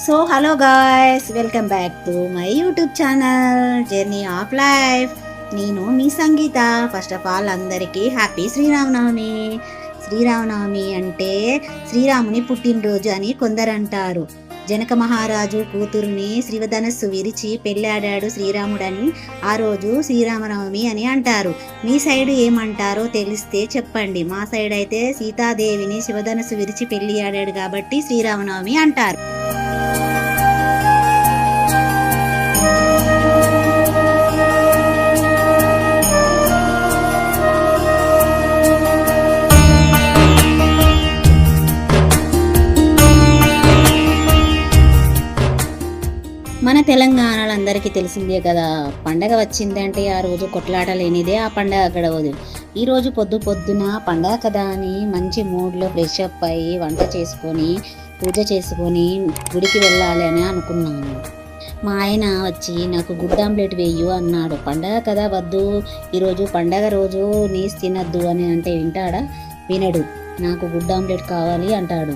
So hello guys, welcome back to my YouTube channel journey of life. నేను మీ సంగీత. First of all అందరికీ happy Sri Rama Navami. Sri Rama Navami అంటే శ్రీరాముని పుట్టినరోజు అని కొందరు అంటారు. జనక మహారాజు కూతురుని శ్రీవధనస్సు విరిచి పెళ్ళాడాడు శ్రీరాముడని ఆ రోజు శ్రీరామనవమి అని అంటారు. మీ సైడ్ ఏమంటారో తెలిస్తే చెప్పండి. మా సైడ్ అయితే సీతాదేవిని శివధనస్సు విరిచి పెళ్ళి ఆడాడు కాబట్టి శ్రీరామనవమి అంటారు. మన తెలంగాణలో అందరికీ తెలిసిందే కదా, పండగ వచ్చిందంటే ఆ రోజు కొట్లాట లేనిదే ఆ పండగ గడవదు. ఈరోజు పొద్దున పండగ కదా అని మంచి మూడ్లో ఫ్రెష్ అప్ అయ్యి వంట చేసుకొని పూజ చేసుకొని గుడికి వెళ్ళాలి అని అనుకున్నాను. మా ఆయన వచ్చి నాకు గుడ్ ఆమ్లెట్ వేయు అన్నాడు. పండగ కదా, వద్దు, ఈరోజు పండగ రోజు నీస్ తినద్దు అని అంటే వింటాడా? వినడు. నాకు గుడ్ ఆమ్లెట్ కావాలి అంటాడు.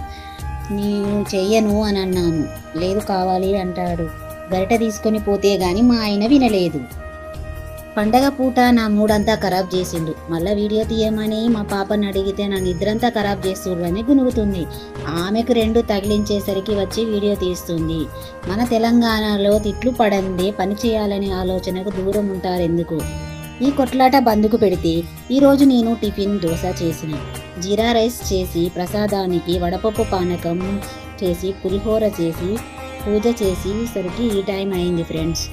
నేను చెయ్యను అని అన్నాను. లేదు కావాలి అంటాడు. గరిట తీసుకొని పోతే గాని మా ఆయన వినలేదు. పండగ పూట నా మూడంతా ఖరాబ్ చేసిండు. మళ్ళీ వీడియో తీయమని మా పాపని అడిగితే నా నిద్రంతా ఖరాబ్ చేస్తుండని గునుగుతుంది. ఆమెకు 2 తగిలించేసరికి వచ్చి వీడియో తీస్తుంది. మన తెలంగాణలో తిట్లు పడందే పని చేయాలనే ఆలోచనకు దూరం ఉంటారు ఎందుకు? ఈ కొట్లాట బందుకు పెడితే ఈరోజు నేను టిఫిన్ దోశ చేసిన, జీరా రైస్ చేసి, ప్రసాదానికి వడపప్పు పానకం చేసి, పులిహోర చేసి, పూజ చేసేసరికి ఈ టైం అయింది ఫ్రెండ్స్.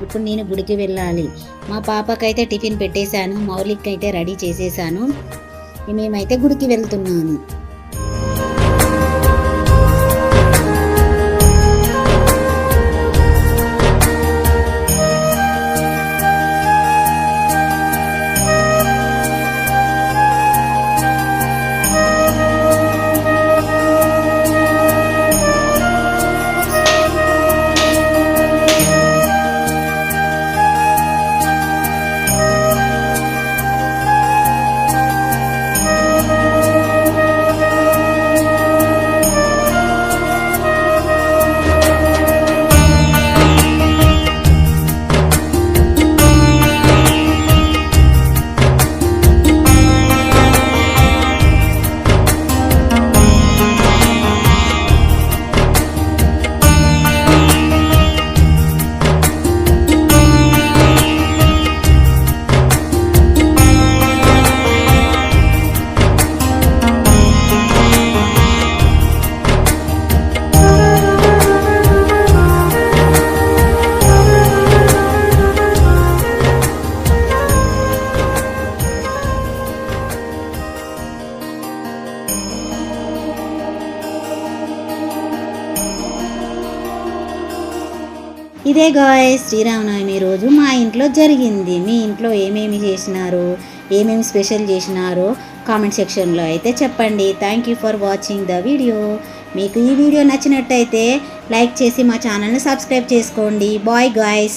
ఇప్పుడు నేను గుడికి వెళ్ళాలి. మా పాపకైతే టిఫిన్ పెట్టేశాను, మౌలిక్ అయితే రెడీ చేసేసాను. మేమైతే గుడికి వెళ్తున్నాను. ఇదే గాయ్స్ శ్రీరామనవమి రోజు మా ఇంట్లో జరిగింది. మీ ఇంట్లో ఏమేమి చేసినారో, ఏమేమి స్పెషల్ చేసినారో కామెంట్ సెక్షన్లో అయితే చెప్పండి. Thank you for watching the video. మీకు ఈ వీడియో నచ్చినట్టయితే లైక్ చేసి మా ఛానల్ని సబ్స్క్రైబ్ చేసుకోండి. Bye guys.